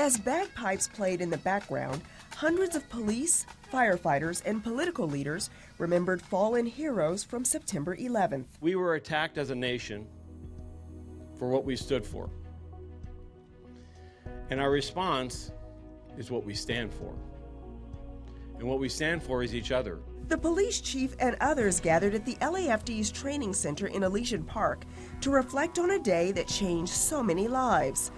As bagpipes played in the background, hundreds of police, firefighters, and political leaders remembered fallen heroes from September 11th. We were attacked as a nation for what we stood for. And our response is what we stand for. And what we stand for is each other. The police chief and others gathered at the LAFD's training center in Elysian Park to reflect on a day that changed so many lives.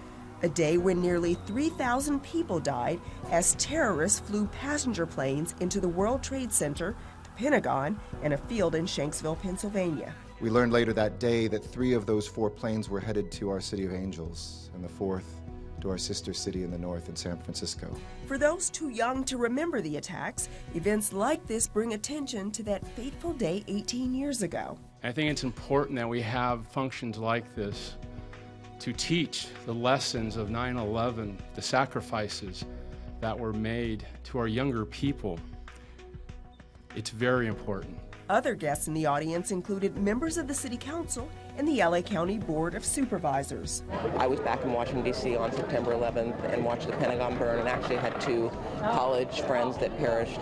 A day when nearly 3,000 people died as terrorists flew passenger planes into the World Trade Center, the Pentagon, and a field in Shanksville, Pennsylvania. We learned later that day that 3 of those 4 planes were headed to our city of Angels, and the 4th to our sister city in the north in San Francisco. For those too young to remember the attacks, events like this bring attention to that fateful day 18 years ago. I think it's important that we have functions like this to teach the lessons of 9/11, the sacrifices that were made to our younger people. It's very important. Other guests in the audience included members of the City Council and the LA County Board of Supervisors. I was back in Washington, D.C. on September 11th and watched the Pentagon burn, and actually had 2 college friends that perished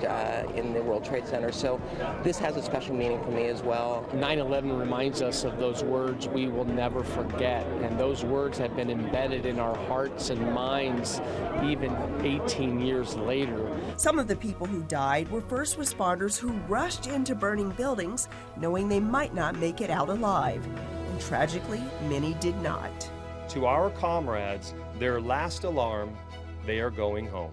in the World Trade Center. So this has a special meaning for me as well. 9/11 reminds us of those words we will never forget, and those words have been embedded in our hearts and minds even 18 years later. Some of the people who died were first responders who rushed into burning buildings knowing they might not make it out alive. And tragically, many did not. To our comrades, their last alarm, they are going home.